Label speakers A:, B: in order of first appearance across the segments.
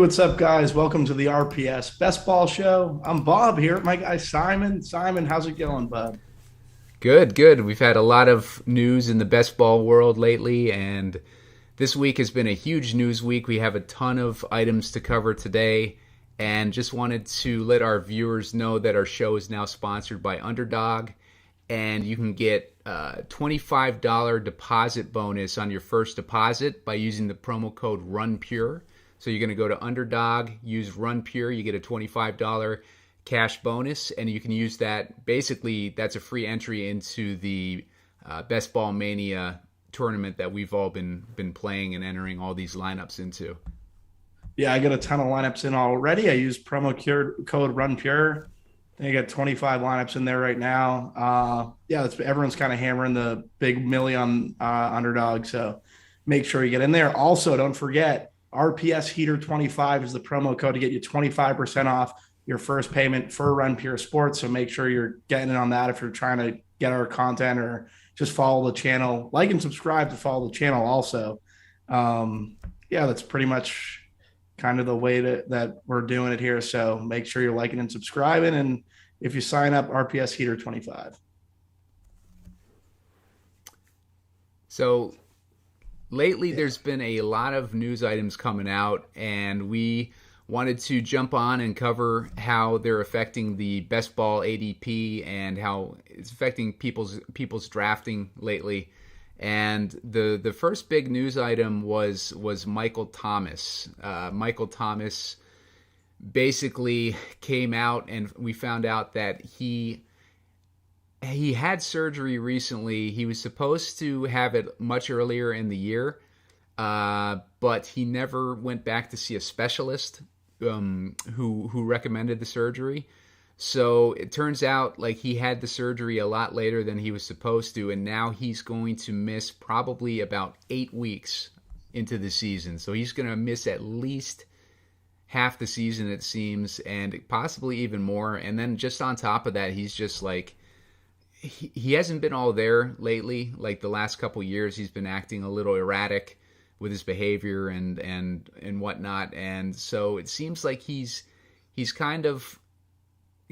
A: what's up, guys? Welcome to the RPS Best Ball Show. I'm Bob here. My guy Simon. Simon, how's it going, bud?
B: Good, good. We've had a lot of news in the best ball world lately, and this week has been a huge news week. We have a ton of items to cover today, and just wanted to let our viewers know that our show is now sponsored by Underdog, and you can get a $25 deposit bonus on your first deposit by using the promo code RUNPURE. So you're going to go to Underdog, use RunPure, you get a $25 cash bonus, and you can use that. Basically, that's a free entry into the Best Ball Mania tournament that we've all been playing and entering all these lineups into.
A: Yeah, I got a ton of lineups in already. I use code RunPure. I think I got 25 lineups in there right now. Everyone's kind of hammering the big million Underdog, so make sure you get in there. Also, don't forget, RPS Heater 25 is the promo code to get you 25% off your first payment for Run Pure Sports. So make sure you're getting in on that if you're trying to get our content or just follow the channel. Like and subscribe to follow the channel also. That's pretty much kind of the way that we're doing it here. So make sure you're liking and subscribing. And if you sign up, RPS Heater 25.
B: So lately, there's been a lot of news items coming out, and we wanted to jump on and cover how they're affecting the best ball ADP and how it's affecting people's drafting lately. And the first big news item was Michael Thomas. Michael Thomas basically came out, and we found out that he had surgery recently. He was supposed to have it much earlier in the year, but he never went back to see a specialist who recommended the surgery. So it turns out like he had the surgery a lot later than he was supposed to, and now he's going to miss probably about 8 weeks into the season. So he's going to miss at least half the season, it seems, and possibly even more. And then just on top of that, he's just like, he hasn't been all there lately. Like the last couple years, he's been acting a little erratic with his behavior and whatnot. And so it seems like he's kind of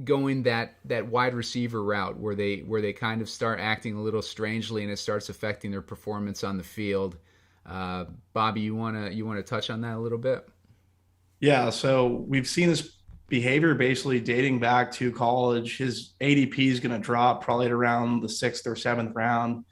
B: going that wide receiver route where they kind of start acting a little strangely, and it starts affecting their performance on the field. Bobby, you wanna touch on that a little bit?
A: Yeah, so we've seen this behavior basically dating back to college. His ADP is going to drop probably at around the 6th or 7th round.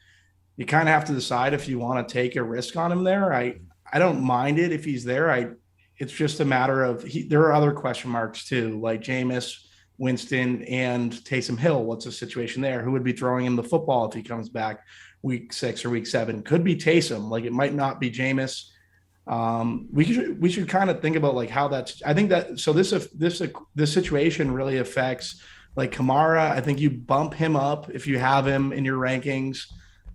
A: You kind of have to decide if you want to take a risk on him there. I don't mind it if he's there. It's just a matter of there are other question marks too, like Jameis Winston and Taysom Hill. What's the situation there? Who would be throwing him the football if he comes back week 6 or week 7? Could be Taysom. Like it might not be Jameis. We should kind of think about like how that's. I think that so this situation really affects like Kamara. I think you bump him up if you have him in your rankings.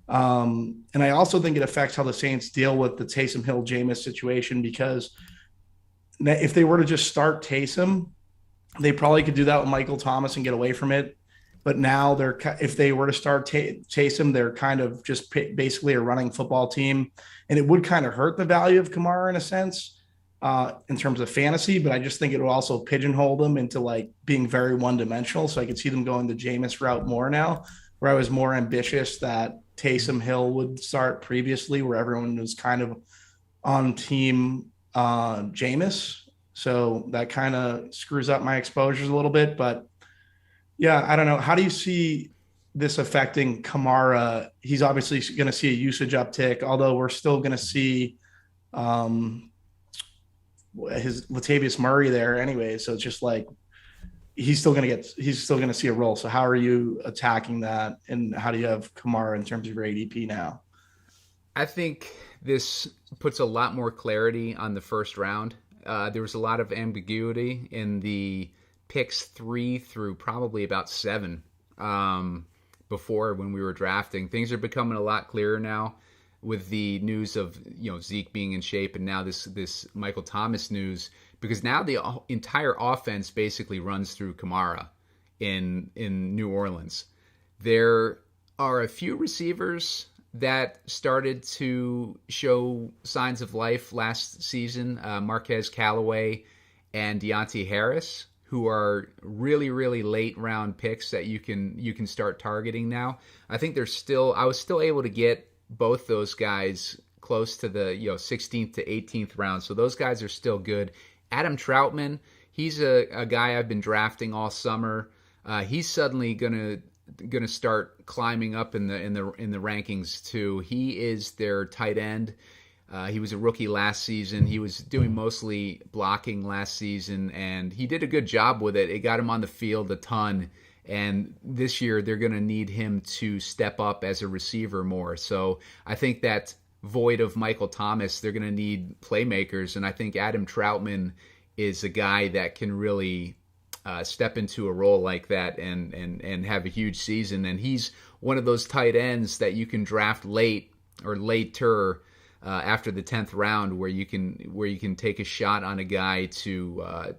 A: And I also think it affects how the Saints deal with the Taysom Hill Jameis situation, because if they were to just start Taysom, they probably could do that with Michael Thomas and get away from it. But now if they were to start Taysom, they're kind of just basically a running football team, and it would kind of hurt the value of Kamara in a sense in terms of fantasy. But I just think it would also pigeonhole them into like being very one-dimensional. So I could see them going the Jameis route more now, where I was more ambitious that Taysom Hill would start previously, where everyone was kind of on team Jameis. So that kind of screws up my exposures a little bit, but. Yeah, I don't know. How do you see this affecting Kamara? He's obviously going to see a usage uptick, although we're still going to see his Latavius Murray there anyway. So it's just like he's still going to see a role. So how are you attacking that, and how do you have Kamara in terms of your ADP now?
B: I think this puts a lot more clarity on the first round. There was a lot of ambiguity in the picks 3 through probably about 7 before, when we were drafting. Things are becoming a lot clearer now with the news of Zeke being in shape, and now this Michael Thomas news, because now the entire offense basically runs through Kamara in New Orleans. There are a few receivers that started to show signs of life last season. Marquez Callaway and Deontay Harris, who are really, really late round picks that you can start targeting now. I think I was still able to get both those guys close to the 16th to 18th round. So those guys are still good. Adam Troutman, he's a guy I've been drafting all summer. He's suddenly gonna start climbing up in the rankings too. He is their tight end. He was a rookie last season. He was doing mostly blocking last season, and he did a good job with it. It got him on the field a ton. And this year, they're going to need him to step up as a receiver more. So I think that void of Michael Thomas, they're going to need playmakers. And I think Adam Troutman is a guy that can really step into a role like that and have a huge season. And he's one of those tight ends that you can draft late or later after the 10th round, where you can take a shot on a guy to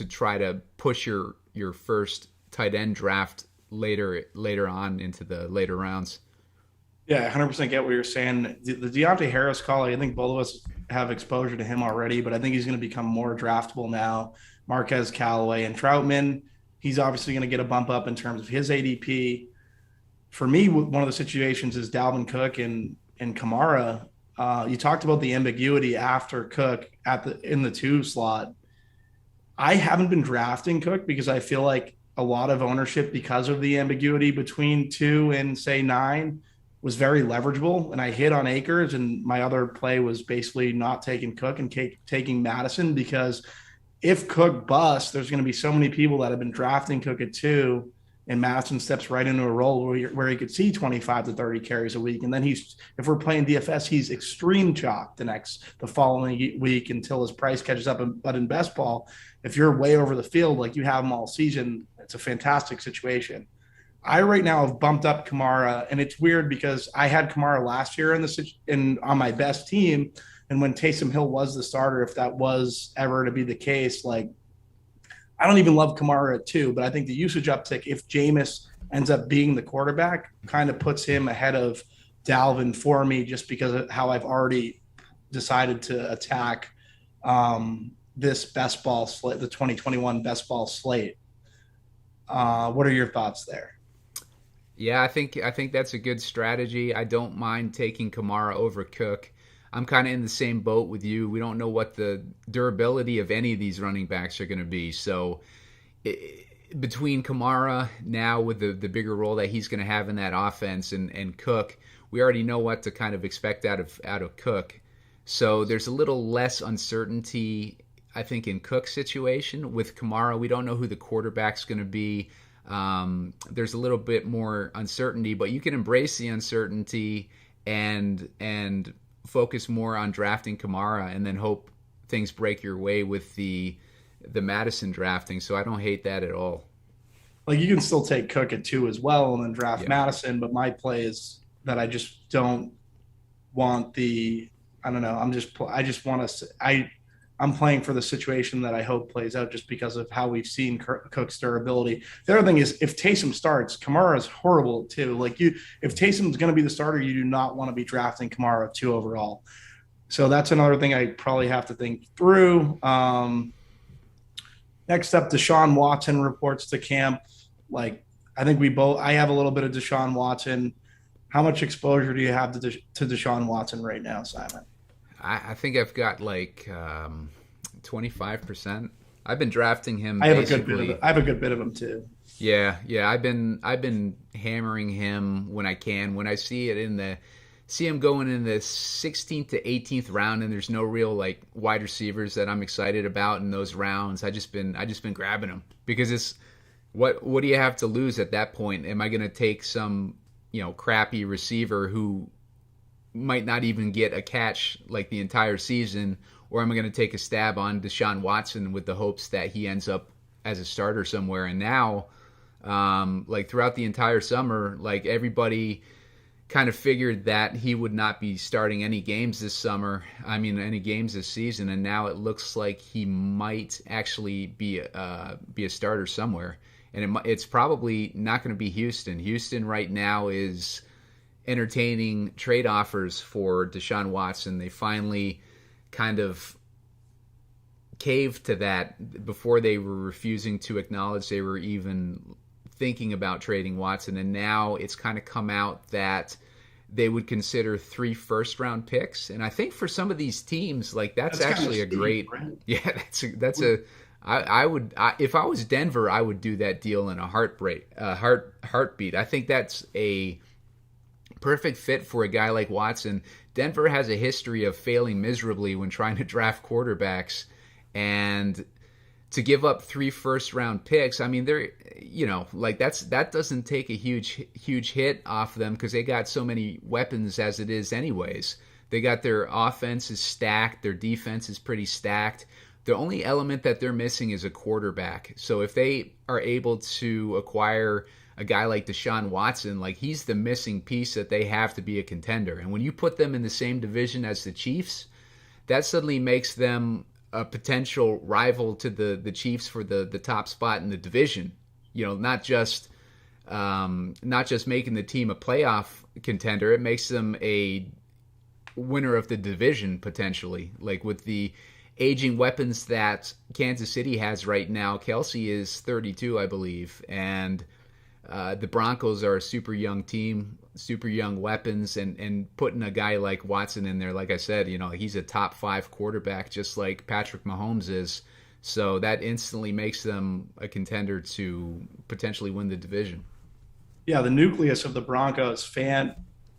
B: try to push your first tight end draft later on into the later rounds.
A: Yeah, 100% get what you're saying. The Deontay Harris call, I think both of us have exposure to him already, but I think he's going to become more draftable now. Marquez Callaway and Troutman, he's obviously going to get a bump up in terms of his ADP. For me, one of the situations is Dalvin Cook and Kamara. You talked about the ambiguity after Cook in the 2 slot. I haven't been drafting Cook because I feel like a lot of ownership, because of the ambiguity between 2 and say 9, was very leverageable. And I hit on Akers, and my other play was basically not taking Cook and taking Madison, because if Cook busts, there's going to be so many people that have been drafting Cook at 2, and Madison steps right into a role where he could see 25 to 30 carries a week. And then if we're playing DFS, he's extreme chalk the following week until his price catches up. But in best ball, if you're way over the field, like you have him all season, it's a fantastic situation. I right now have bumped up Kamara, and it's weird because I had Kamara last year on my best team. And when Taysom Hill was the starter, if that was ever to be the case, like, I don't even love Kamara at 2, but I think the usage uptick, if Jameis ends up being the quarterback, kind of puts him ahead of Dalvin for me, just because of how I've already decided to attack this best ball slate, the 2021 best ball slate. What are your thoughts there?
B: Yeah, I think that's a good strategy. I don't mind taking Kamara over Cook. I'm kind of in the same boat with you. We don't know what the durability of any of these running backs are going to be. So between Kamara now with the bigger role that he's going to have in that offense and Cook, we already know what to kind of expect out of Cook. So there's a little less uncertainty, I think, in Cook's situation. With Kamara, we don't know who the quarterback's going to be. There's a little bit more uncertainty, but you can embrace the uncertainty and focus more on drafting Kamara, and then hope things break your way with the Madison drafting. So I don't hate that at all.
A: Like, you can still take Cook at 2 as well and then draft Madison, but my play is that I just don't want I'm playing for the situation that I hope plays out, just because of how we've seen Cook's durability. The other thing is, if Taysom starts, Kamara is horrible too. Like, if Taysom's going to be the starter, you do not want to be drafting Kamara at 2 overall. So that's another thing I probably have to think through. Next up, DeShaun Watson reports to camp. Like, I think I have a little bit of DeShaun Watson. How much exposure do you have to DeShaun Watson right now, Simon?
B: I think I've got like 25%. I've been drafting him.
A: I have a good bit of him too.
B: Yeah. I've been hammering him when I can. When I see him going in the 16th to 18th round, and there's no real like wide receivers that I'm excited about in those rounds, I just been grabbing them, because it's what do you have to lose at that point? Am I going to take some crappy receiver who might not even get a catch like the entire season, or am I going to take a stab on DeShaun Watson with the hopes that he ends up as a starter somewhere? And now, like throughout the entire summer, like everybody kind of figured that he would not be starting any games this season, and now it looks like he might actually be a starter somewhere. And it's probably not going to be Houston. Houston right now is entertaining trade offers for DeShaun Watson. They finally kind of caved to that before they were refusing to acknowledge they were even thinking about trading Watson, and now it's kind of come out that they would consider 3 first-round picks. And I think for some of these teams, like that's actually a great, right? Yeah, I would if I was Denver, I would do that deal in a heartbeat. I think that's a perfect fit for a guy like Watson. Denver has a history of failing miserably when trying to draft quarterbacks, and to give up 3 first-round picks, I mean, they're, that doesn't take a huge hit off them because they got so many weapons as it is anyways. They got their offense is stacked, their defense is pretty stacked. The only element that they're missing is a quarterback. So if they are able to acquire a guy like DeShaun Watson, like he's the missing piece that they have to be a contender. And when you put them in the same division as the Chiefs, that suddenly makes them a potential rival to the Chiefs for the top spot in the division. Not just making the team a playoff contender, it makes them a winner of the division potentially. Like with the aging weapons that Kansas City has right now, Kelsey is 32, I believe, and the Broncos are a super young team, super young weapons, and putting a guy like Watson in there, like I said, he's a top 5 quarterback just like Patrick Mahomes is. So that instantly makes them a contender to potentially win the division.
A: Yeah, the nucleus of the Broncos, Jerry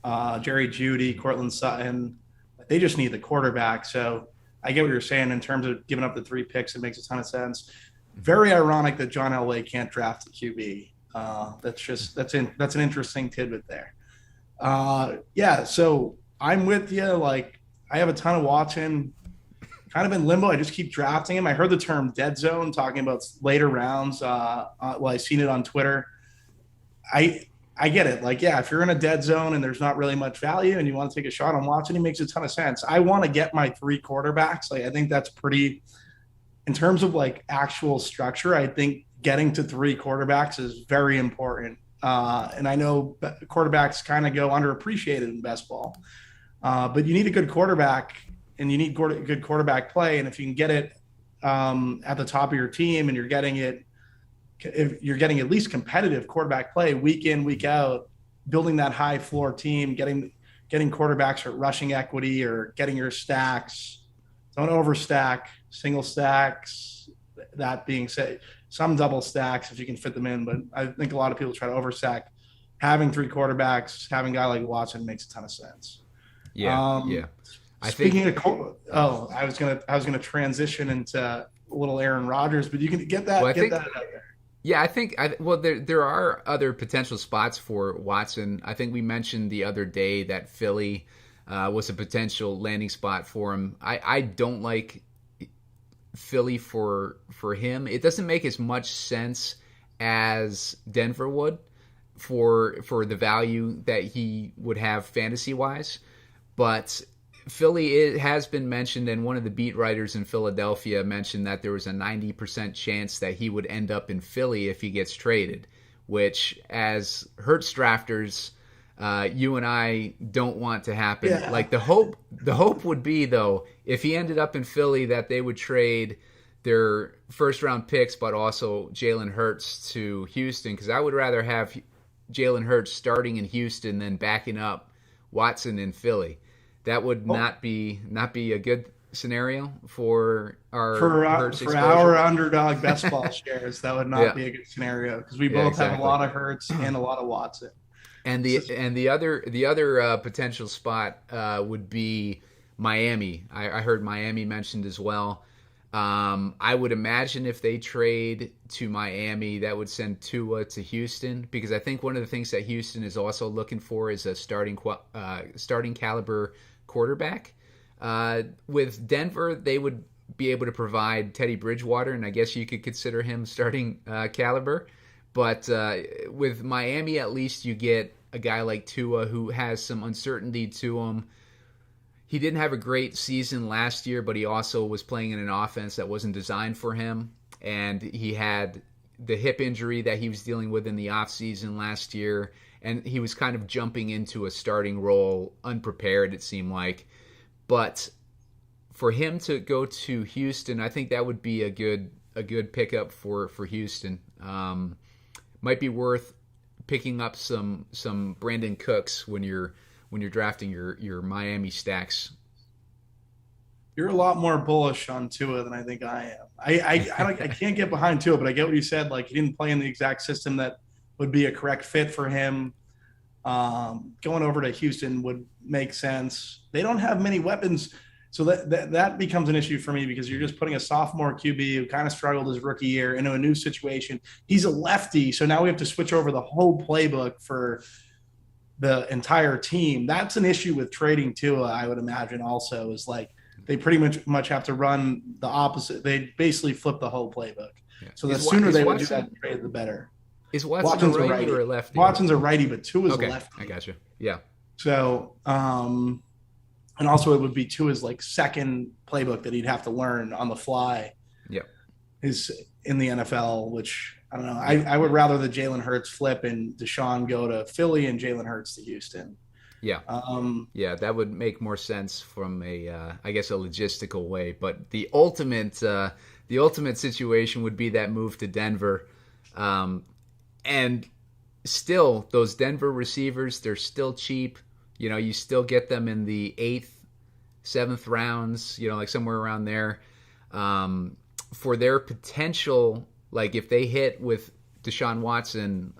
A: Jeudy, Cortland Sutton, they just need the quarterback. So I get what you're saying in terms of giving up the 3 picks. It makes a ton of sense. Very ironic that John Elway can't draft the QB. That's an interesting tidbit there. So I'm with you. Like, I have a ton of Watson, kind of in limbo. I just keep drafting him. I heard the term dead zone talking about later rounds. I seen it on Twitter. I get it. Like, yeah, if you're in a dead zone and there's not really much value and you want to take a shot on Watson, he makes a ton of sense. I want to get my 3 quarterbacks. Like, I think that's pretty, in terms of like actual structure, I think getting to 3 quarterbacks is very important. And I know quarterbacks kind of go underappreciated in best ball, but you need a good quarterback and you need good quarterback play. And if you can get it at the top of your team and you're getting at least competitive quarterback play week in, week out, building that high floor team, getting quarterbacks at rushing equity or getting your stacks, don't overstack, single stacks. That being said, some double stacks if you can fit them in, but I think a lot of people try to overstack. Having 3 quarterbacks, having a guy like Watson makes a ton of sense.
B: Yeah.
A: I was gonna transition into a little Aaron Rodgers, but you can get that out there.
B: Yeah, I think there are other potential spots for Watson. I think we mentioned the other day that Philly was a potential landing spot for him. I don't like Philly for him. It doesn't make as much sense as Denver would for the value that he would have fantasy wise, but Philly has been mentioned, and one of the beat writers in Philadelphia mentioned that there was a 90% chance that he would end up in Philly if he gets traded, which as Hurts drafters, you and I don't want to happen. Yeah. Like the hope would be, though, if he ended up in Philly, that they would trade their first round picks, but also Jalen Hurts to Houston, because I would rather have Jalen Hurts starting in Houston than backing up Watson in Philly. That would not be a good scenario for our
A: underdog best ball shares. That would not be a good scenario because we both have a lot of Hurts and a lot of Watson.
B: And the other potential spot would be Miami. I heard Miami mentioned as well. I would imagine if they trade to Miami, that would send Tua to Houston, because I think one of the things that Houston is also looking for is a starting caliber quarterback. With Denver, they would be able to provide Teddy Bridgewater, and I guess you could consider him starting caliber. But with Miami, at least you get a guy like Tua who has some uncertainty to him. He didn't have a great season last year, but he also was playing in an offense that wasn't designed for him. And he had the hip injury that he was dealing with in the offseason last year. And he was kind of jumping into a starting role unprepared, it seemed like. But for him to go to Houston, I think that would be a good pickup for Houston. Might be worth picking up some Brandon Cooks when you're drafting your Miami stacks.
A: You're a lot more bullish on Tua than I think I am. I can't get behind Tua, but I get what you said. Like, he didn't play in the exact system that would be a correct fit for him. Going over to Houston would make sense. They don't have many weapons, so that becomes an issue for me, because you're just putting a sophomore QB who kind of struggled his rookie year into a new situation. He's a lefty, so now we have to switch over the whole playbook for the entire team. That's an issue with trading Tua, I would imagine. Also, is like, they pretty much have to run the opposite. They basically flip the whole playbook. Yeah. So the sooner they would do that trade, the better.
B: Is Watson's a righty or a lefty?
A: Watson's a righty, but Tua's a lefty.
B: I got you. Yeah.
A: So, and also it would be Tua's like second playbook that he'd have to learn on the fly.
B: Yeah.
A: Is in the NFL, which I don't know. I would rather the Jalen Hurts flip and DeShaun go to Philly and Jalen Hurts to Houston.
B: Yeah. Yeah, that would make more sense from I guess a logistical way. But the ultimate situation would be that move to Denver. And still, those Denver receivers, they're still cheap. You still get them in the 8th, 7th rounds, like somewhere around there. For their potential, like if they hit with DeShaun Watson,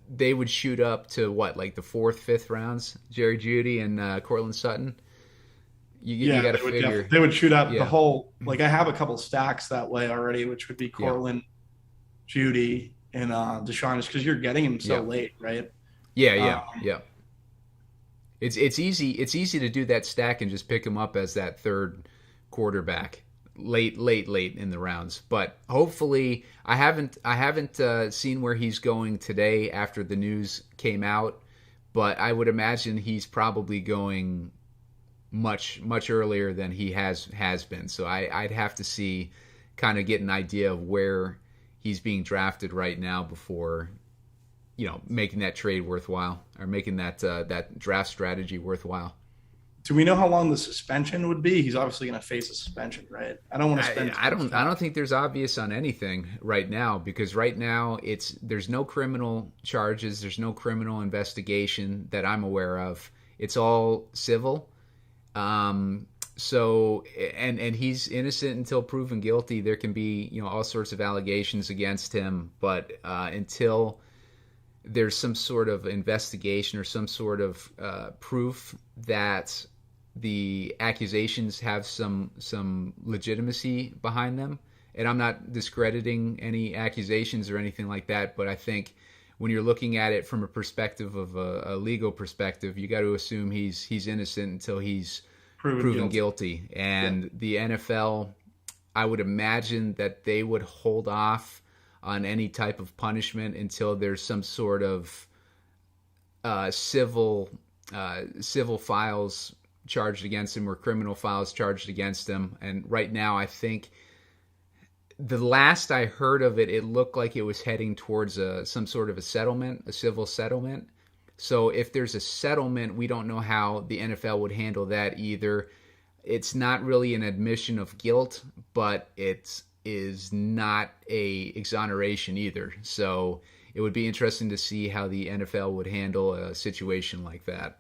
B: they would shoot up to what, like the 4th, 5th rounds? Jerry Jeudy and Cortland Sutton. You got to figure
A: they would shoot up the whole. Like, I have a couple stacks that way already, which would be Cortland, Jeudy, and DeShaun, just because you're getting him so late, right?
B: Yeah. It's easy. It's easy to do that stack and just pick him up as that third quarterback late in the rounds. But hopefully, I haven't seen where he's going today after the news came out. But I would imagine he's probably going much earlier than he has been. So I'd have to see, kind of get an idea of where he's being drafted right now before, making that trade worthwhile, or making that draft strategy worthwhile.
A: Do we know how long the suspension would be? He's obviously going to face a suspension, right? I don't want to spend.
B: I don't think there's obvious on anything right now, because right now there's no criminal charges, there's no criminal investigation that I'm aware of. It's all civil. So and he's innocent until proven guilty. There can be all sorts of allegations against him, but until there's some sort of investigation or some sort of proof that the accusations have some legitimacy behind them. And I'm not discrediting any accusations or anything like that, but I think when you're looking at it from a perspective of a legal perspective, you got to assume he's innocent until he's proven guilty. And the NFL, I would imagine that they would hold off on any type of punishment until there's some sort of civil files charged against him or criminal files charged against him. And right now, I think the last I heard of it, it looked like it was heading towards some sort of a civil settlement. So if there's a settlement, we don't know how the NFL would handle that either. It's not really an admission of guilt, but it is not a exoneration either. So it would be interesting to see how the NFL would handle a situation like that.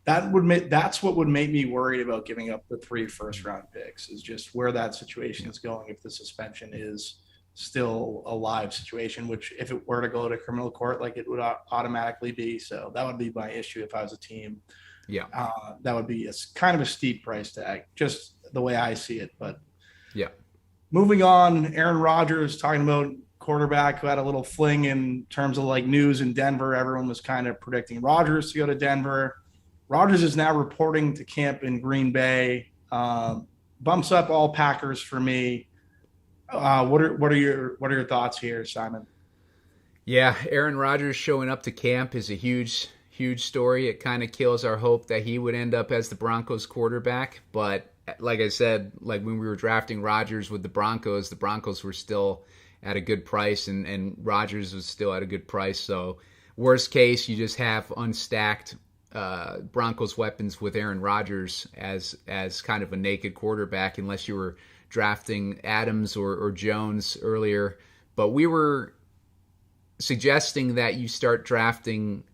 A: That's what would make me worried about giving up the 3 first-round picks, is just where that situation is going. If the suspension is still a live situation, which if it were to go to criminal court, like it would automatically be. So that would be my issue if I was a team.
B: Yeah.
A: That would be kind of a steep price tag, just the way I see it. But
B: yeah.
A: Moving on, Aaron Rodgers, talking about quarterback who had a little fling in terms of like news in Denver. Everyone was kind of predicting Rodgers to go to Denver. Rodgers is now reporting to camp in Green Bay. Bumps up all Packers for me. What are your thoughts here, Simon?
B: Yeah, Aaron Rodgers showing up to camp is a huge story. It kind of kills our hope that he would end up as the Broncos quarterback. But like I said, like when we were drafting Rodgers with the Broncos were still at a good price, and Rodgers was still at a good price. So worst case, you just have unstacked Broncos weapons with Aaron Rodgers as kind of a naked quarterback, unless you were drafting Adams or Jones earlier. But we were suggesting that you start drafting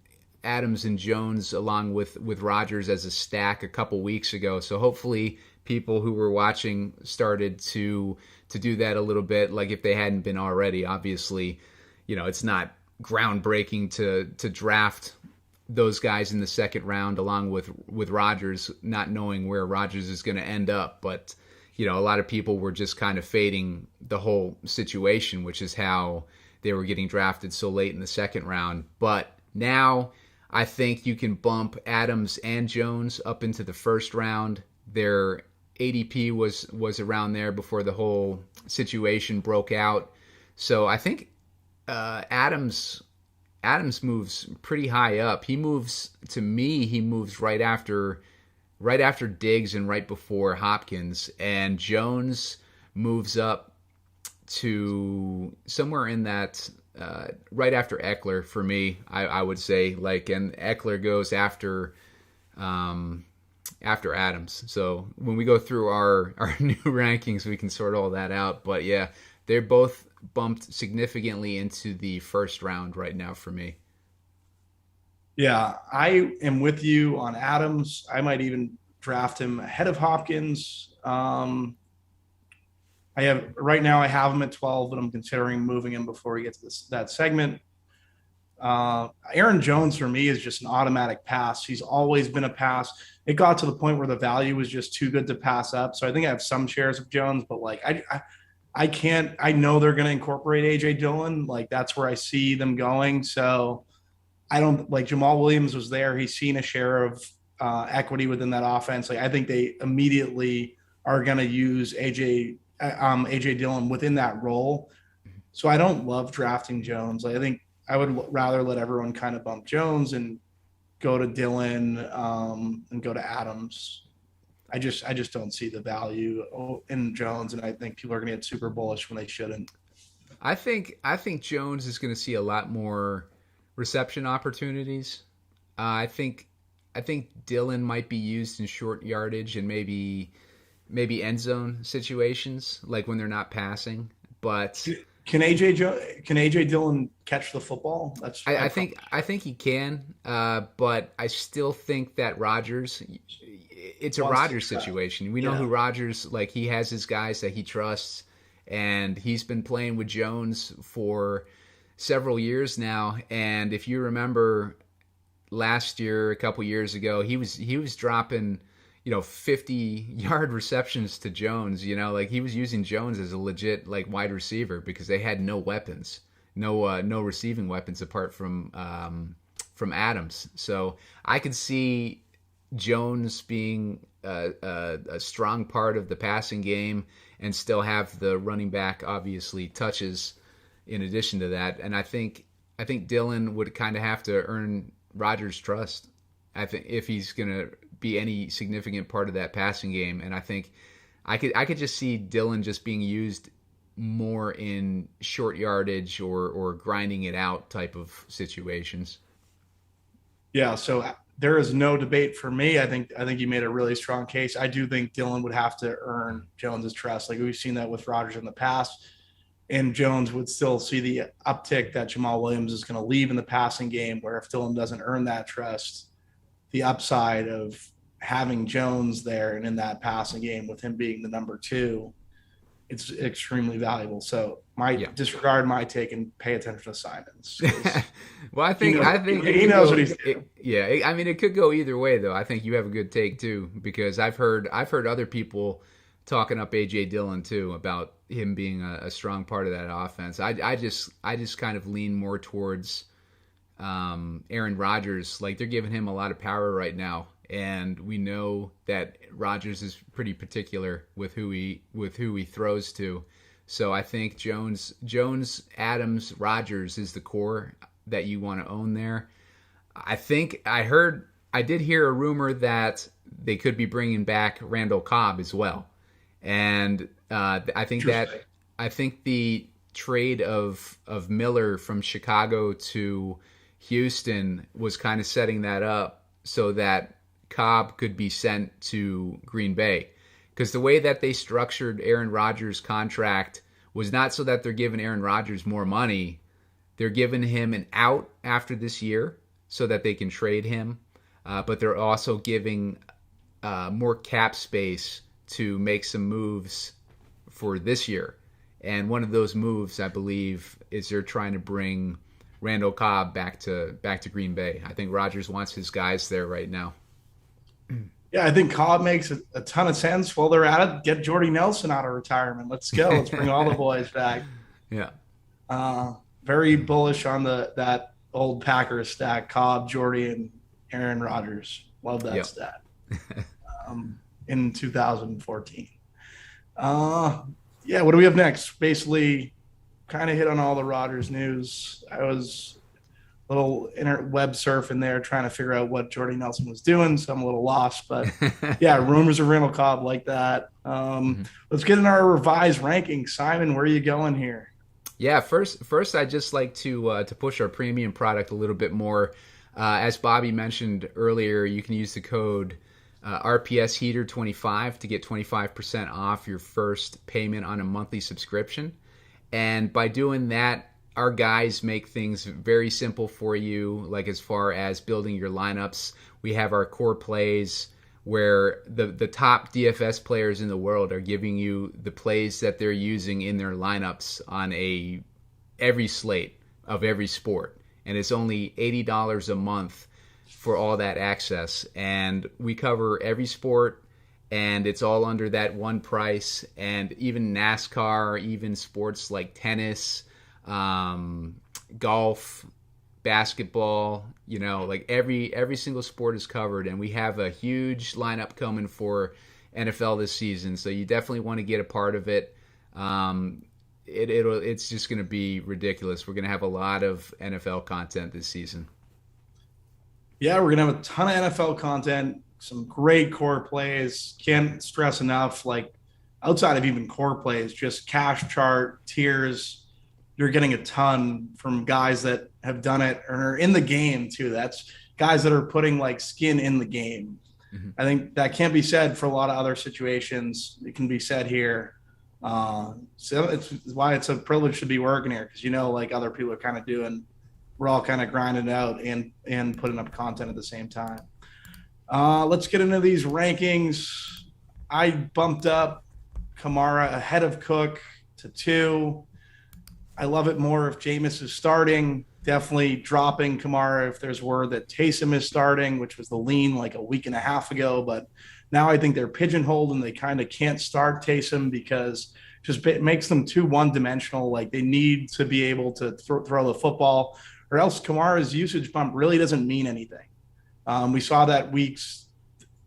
B: Adams and Jones along with Rodgers as a stack a couple weeks ago. So hopefully people who were watching started to do that a little bit, like if they hadn't been already. Obviously, it's not groundbreaking to draft those guys in the second round along with Rodgers, not knowing where Rodgers is going to end up. But, a lot of people were just kind of fading the whole situation, which is how they were getting drafted so late in the second round. But now I think you can bump Adams and Jones up into the first round. Their ADP was around there before the whole situation broke out. So I think Adams moves pretty high up. He moves right after Diggs and right before Hopkins. And Jones moves up to somewhere in that right after Eckler for me, I would say. And Eckler goes after Adams. So when we go through our new rankings, we can sort all that out. But yeah, they're both bumped significantly into the first round right now for me.
A: Yeah, I am with you on Adams. I might even draft him ahead of Hopkins. I have him at 12, but I'm considering moving him before we get to that segment. Aaron Jones for me is just an automatic pass. He's always been a pass. It got to the point where the value was just too good to pass up. So I think I have some shares of Jones, but I can't. I know they're going to incorporate AJ Dillon. That's where I see them going. So I don't Jamal Williams was there. He's seen a share of equity within that offense. I think they immediately are going to use AJ Dillon within that role. So I don't love drafting Jones. I think I would rather let everyone kind of bump Jones and go to Dillon and go to Adams. I just don't see the value in Jones, and I think people are going to get super bullish when they shouldn't.
B: I think Jones is going to see a lot more reception opportunities. I think Dillon might be used in short yardage and maybe end zone situations, like when they're not passing. But
A: can AJ Dillon catch the football?
B: I think he can, but I still think that Rodgers. It's a Rodgers situation. We know who Rodgers, he has his guys that he trusts, and he's been playing with Jones for several years now. And if you remember last year, a couple years ago, he was dropping 50-yard receptions to Jones. He was using Jones as a legit wide receiver because they had no weapons, no receiving weapons apart from Adams. So I could see Jones being a strong part of the passing game and still have the running back obviously touches in addition to that. And I think Dillon would kind of have to earn Rodgers' trust. I think if he's going to be any significant part of that passing game. And I think I could just see Dillon just being used more in short yardage or grinding it out type of situations.
A: Yeah, so there is no debate for me. I think you made a really strong case. I do think Dillon would have to earn Jones's trust. We've seen that with Rodgers in the past, and Jones would still see the uptick that Jamal Williams is going to leave in the passing game, where if Dillon doesn't earn that trust, the upside of having Jones there and in that passing game with him being the number 2, it's extremely valuable. So disregard my take and pay attention to Simon's.
B: Well, I think
A: he knows what he's doing.
B: I mean, it could go either way, though. I think you have a good take too, because I've heard other people talking up AJ Dillon too about him being a strong part of that offense. I just kind of lean more towards Aaron Rodgers. They're giving him a lot of power right now, and we know that Rodgers is pretty particular with who he throws to. So I think Jones, Adams, Rodgers is the core that you want to own there. I did hear a rumor that they could be bringing back Randall Cobb as well, and I think the trade of Miller from Chicago to Houston was kind of setting that up so that Cobb could be sent to Green Bay. Because the way that they structured Aaron Rodgers' contract was not so that they're giving Aaron Rodgers more money. They're giving him an out after this year so that they can trade him. But they're also giving more cap space to make some moves for this year. And one of those moves, I believe, is they're trying to bring Randall Cobb back to Green Bay. I think Rodgers wants his guys there right now.
A: Yeah, I think Cobb makes a ton of sense. While they're at it, get Jordy Nelson out of retirement. Let's go. Let's bring all the boys back.
B: Yeah.
A: Very bullish on that old Packers stack, Cobb, Jordy, and Aaron Rodgers. Love that stat. In 2014. Yeah, what do we have next? Basically, kind of hit on all the Rodgers news. I was a little web surfing there trying to figure out what Jordy Nelson was doing, so I'm a little lost. But yeah, rumors of Randall Cobb like that. Let's get in our revised rankings. Simon, where are you going here?
B: Yeah, first I'd just like to push our premium product a little bit more. As Bobby mentioned earlier, you can use the code RPS Heater 25 to get 25% off your first payment on a monthly subscription. And by doing that, our guys make things very simple for you, like as far as building your lineups. We have our core plays where the top DFS players in the world are giving you the plays that they're using in their lineups on every slate of every sport. And it's only $80 a month for all that access. And we cover every sport, and it's all under that one price. And even NASCAR, even sports like tennis, golf, basketball, like every single sport is covered. And we have a huge lineup coming for NFL this season, so you definitely want to get a part of it. It's just going to be ridiculous. We're going to have a lot of NFL content this season.
A: Yeah, we're going to have a ton of NFL content, some great core plays. Can't stress enough, like outside of even core plays, just cash chart, tiers. You're getting a ton from guys that have done it and are in the game too. That's guys that are putting like skin in the game. Mm-hmm. I think that can't be said for a lot of other situations. It can be said here. So it's why it's a privilege to be working here, because like other people are kind of doing, we're all kind of grinding out and putting up content at the same time. Let's get into these rankings. I bumped up Kamara ahead of Cook to 2. I love it more if Jameis is starting. Definitely dropping Kamara if there's word that Taysom is starting, which was the lean like a week and a half ago. But now I think they're pigeonholed and they kind of can't start Taysom because just it makes them too one-dimensional. Like they need to be able to throw the football, or else Kamara's usage bump really doesn't mean anything. We saw that weeks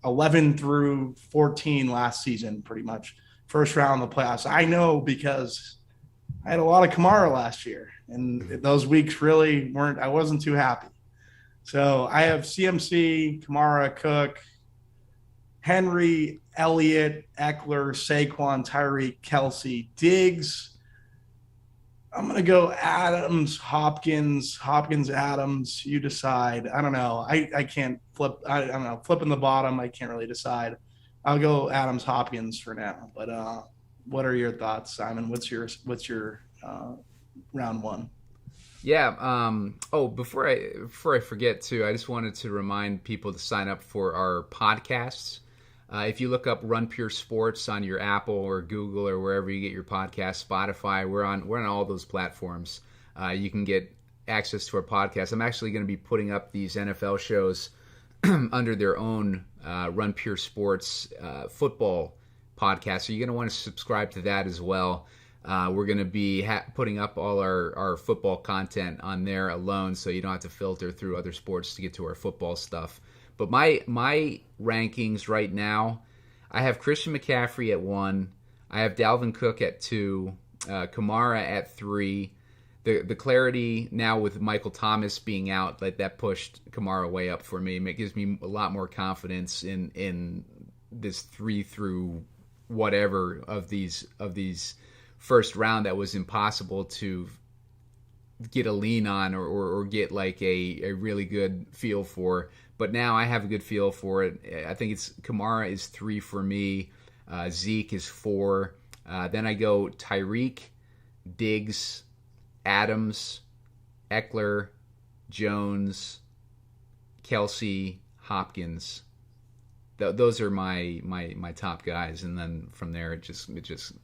A: 11 through 14 last season, pretty much first round of the playoffs. I know because I had a lot of Kamara last year, and those weeks really weren't – I wasn't too happy. So I have CMC, Kamara, Cook, Henry, Elliott, Eckler, Saquon, Tyreek, Kelsey, Diggs. I'm going to go Adams, Hopkins, Adams. You decide. I don't know. I can't flip. I don't know. Flipping the bottom, I can't really decide. I'll go Adams, Hopkins for now. But what are your thoughts, Simon? What's your round one?
B: Yeah. Before I forget to, I just wanted to remind people to sign up for our podcasts. If you look up Run Pure Sports on your Apple or Google or wherever you get your podcast, Spotify, we're on all those platforms. You can get access to our podcast. I'm actually going to be putting up these NFL shows under their own Run Pure Sports football podcast. So you're going to want to subscribe to that as well. We're going to be putting up all our football content on there alone, so you don't have to filter through other sports to get to our football stuff. But my rankings right now, I have Christian McCaffrey at 1. I have Dalvin Cook at 2. Kamara at 3. The clarity now with Michael Thomas being out, like that pushed Kamara way up for me. It gives me a lot more confidence in this 3 through whatever of these first round that was impossible to get a lean on or get like a really good feel for. But now I have a good feel for it. I think it's Kamara is 3 for me. Zeke is 4. Then I go Tyreek, Diggs, Adams, Eckler, Jones, Kelsey, Hopkins. Those are my top guys, and then from there it just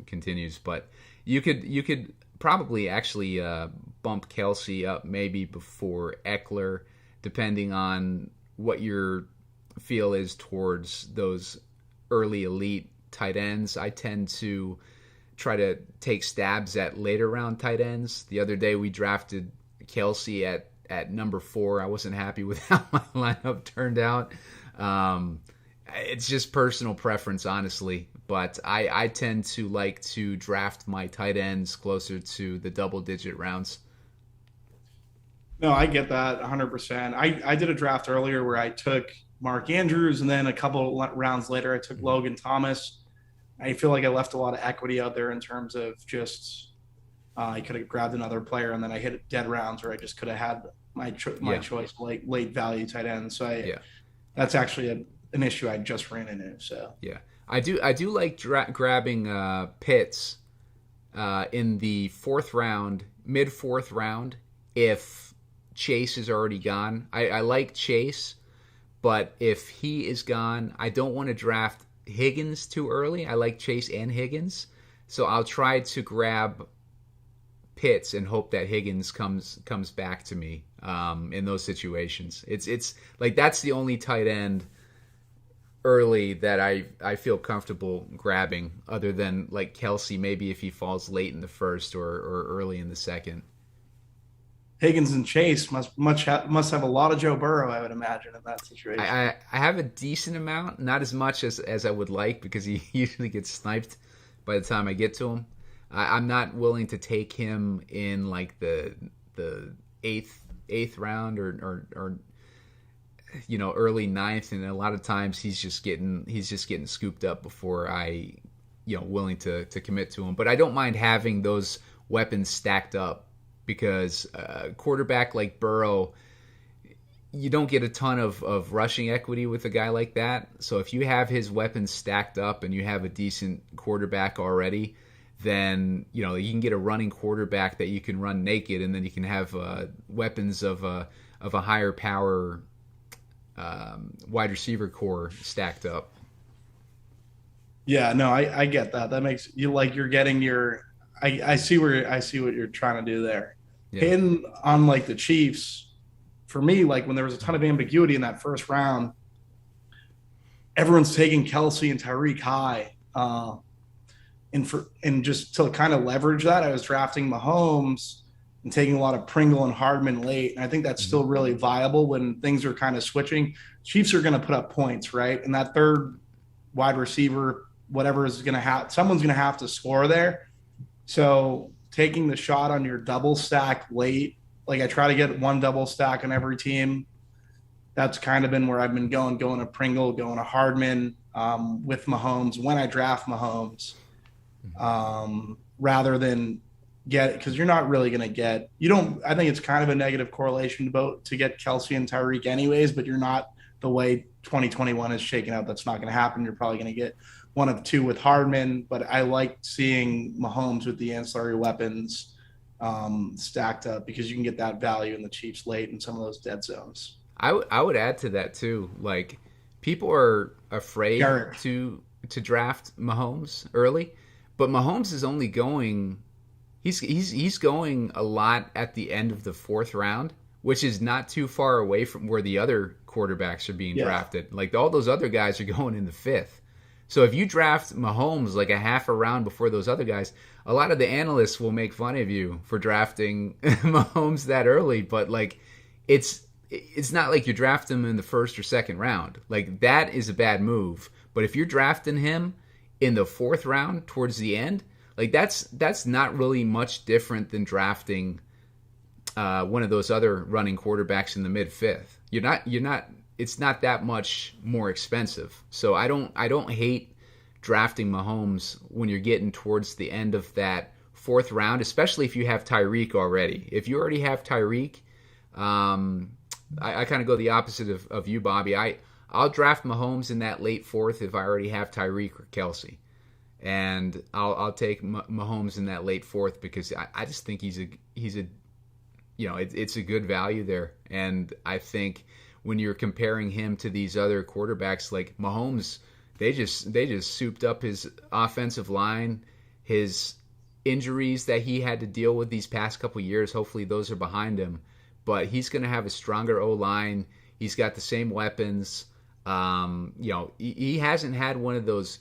B: continues. But you could probably actually bump Kelsey up maybe before Eckler, depending on what your feel is towards those early elite tight ends. I tend to try to take stabs at later round tight ends. The other day we drafted Kelsey at number 4. I wasn't happy with how my lineup turned out. It's just personal preference, honestly. But I tend to like to draft my tight ends closer to the double-digit rounds.
A: No, I get that 100%. I did a draft earlier where I took Mark Andrews, and then a couple rounds later I took Logan Thomas. I feel like I left a lot of equity out there in terms of just I could have grabbed another player, and then I hit dead rounds where I just could have had my choice late value tight end. So that's actually an issue I just ran into. So
B: yeah, I do like grabbing Pitts in the 4th round, mid 4th round, if Chase is already gone. I like Chase, but if he is gone, I don't want to draft Higgins too early. I like Chase and Higgins, so I'll try to grab Pitts and hope that Higgins comes back to me in those situations. It's like that's the only tight end early that I feel comfortable grabbing, other than like Kelsey, maybe if he falls late in the 1st or early in the 2nd.
A: Higgins and Chase must have a lot of Joe Burrow, I would imagine, in that situation.
B: I have a decent amount, not as much as I would like, because he usually gets sniped by the time I get to him. I'm not willing to take him in like the 8th round or early 9th, and a lot of times he's just getting scooped up before I willing to commit to him. But I don't mind having those weapons stacked up, because a quarterback like Burrow, you don't get a ton of rushing equity with a guy like that. So if you have his weapons stacked up and you have a decent quarterback already, then you can get a running quarterback that you can run naked, and then you can have weapons of a higher power wide receiver core stacked up.
A: Yeah, no, I get that. That makes you like you're getting your. I see what you're trying to do there. Yeah. And on like the Chiefs, for me, like when there was a ton of ambiguity in that 1st round, everyone's taking Kelsey and Tyreek high, and just to kind of leverage that, I was drafting Mahomes and taking a lot of Pringle and Hardman late, and I think that's still really viable when things are kind of switching. Chiefs are going to put up points, right? And that 3rd wide receiver, whatever is going to have, someone's going to have to score there. So taking the shot on your double stack late, like I try to get one double stack on every team. That's kind of been where I've been going to Pringle, going to Hardman with Mahomes when I draft Mahomes, rather than because you're not really going to get, I think it's kind of a negative correlation to get Kelsey and Tyreek anyways, but you're not, the way 2021 is shaking out, that's not going to happen. You're probably going to get one of 2 with Hardman, but I like seeing Mahomes with the ancillary weapons stacked up, because you can get that value in the Chiefs late in some of those dead zones.
B: I would add to that too. Like, people are afraid to draft Mahomes early, but Mahomes is only going. He's going a lot at the end of the 4th round, which is not too far away from where the other quarterbacks are being drafted. Like, all those other guys are going in the 5th. So if you draft Mahomes like a half a round before those other guys, a lot of the analysts will make fun of you for drafting Mahomes that early. But like, it's not like you draft him in the 1st or 2nd round. Like, that is a bad move. But if you're drafting him in the 4th round towards the end, like that's not really much different than drafting one of those other running quarterbacks in the mid 5th. You're not. It's not that much more expensive. So I don't hate drafting Mahomes when you're getting towards the end of that fourth round, especially if you have Tyreek already. If you already have Tyreek, I kind of go the opposite of you, Bobby. I'll draft Mahomes in that late fourth if I already have Tyreek or Kelsey, and I'll take Mahomes in that late fourth because I just think he's a it's a good value there, and I think when you're comparing him to these other quarterbacks like Mahomes, they just souped up his offensive line, his injuries that he had to deal with these past couple years. Hopefully those are behind him, but he's going to have a stronger O-line. He's got the same weapons. He hasn't had one of those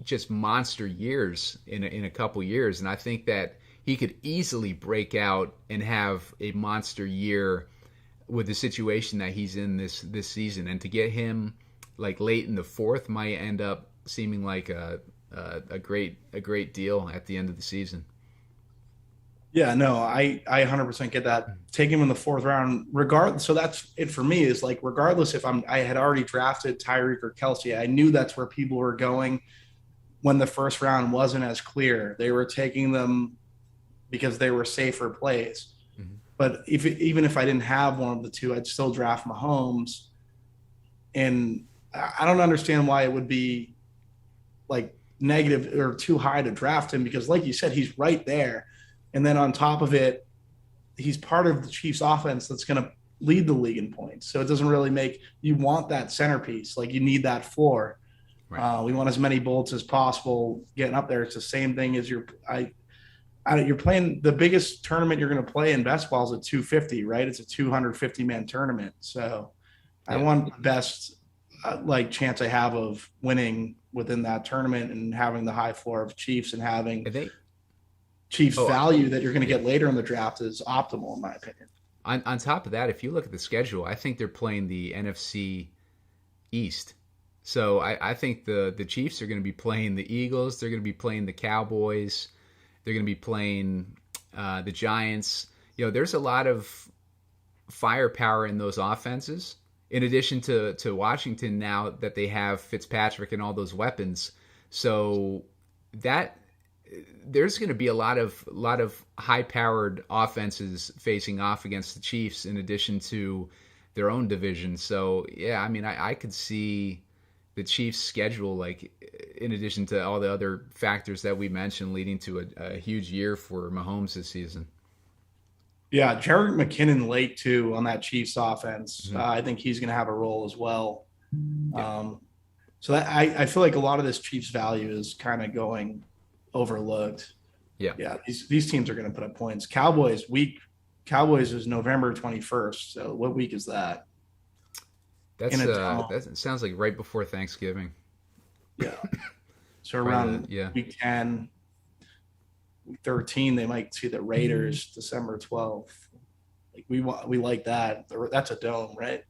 B: just monster years in a couple years, and I think that he could easily break out and have a monster year with the situation that he's in this season. And to get him like late in the fourth might end up seeming like a great deal at the end of the season.
A: Yeah, no, I 100% get that. Take him in the fourth round, regardless. So that's it for me. Is like regardless if I had already drafted Tyreek or Kelsey, I knew that's where people were going when the first round wasn't as clear. They were taking them because they were safer plays. Mm-hmm. But even if I didn't have one of the two, I'd still draft Mahomes. And I don't understand why it would be like negative or too high to draft him, because like you said, he's right there. And then on top of it, he's part of the Chiefs offense that's going to lead the league in points. So it doesn't really you want that centerpiece. Like you need that floor. Right. We want as many bullets as possible getting up there. It's the same thing as you're playing the biggest tournament you're going to play in best ball is a 250, right? It's a 250 man tournament. So yeah. I want the best chance I have of winning within that tournament and having the high floor of Chiefs and having Chiefs value that you're going to get later in the draft is optimal, in my opinion.
B: On top of that, if you look at the schedule, I think they're playing the NFC East. So I think the Chiefs are going to be playing the Eagles. They're going to be playing the Cowboys. They're going to be playing the Giants. There's a lot of firepower in those offenses. In addition to Washington, now that they have Fitzpatrick and all those weapons, so that there's going to be a lot of high-powered offenses facing off against the Chiefs, in addition to their own division. So yeah, I mean, I could see the Chiefs' schedule, like in addition to all the other factors that we mentioned, leading to a huge year for Mahomes this season.
A: Yeah, Jerick McKinnon late too on that Chiefs offense. Mm-hmm. I think he's going to have a role as well. Yeah. So that I feel like a lot of this Chiefs value is kind of going overlooked. Yeah. These teams are going to put up points. Cowboys is November 21st. So what week is that?
B: That sounds like right before Thanksgiving.
A: Yeah. So around week 10. 13, they might see the Raiders December 12th. Like we like that. That's a dome, right?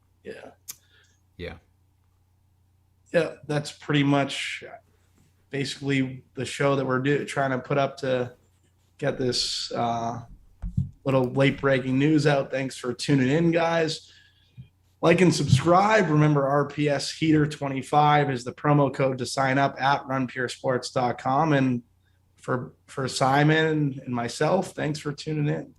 A: Yeah. That's pretty much basically the show that we're trying to put up to get this little late breaking news out. Thanks for tuning in, guys. Like and subscribe. Remember, RPS Heater 25 is the promo code to sign up at runpuresports.com. And for Simon and myself, thanks for tuning in.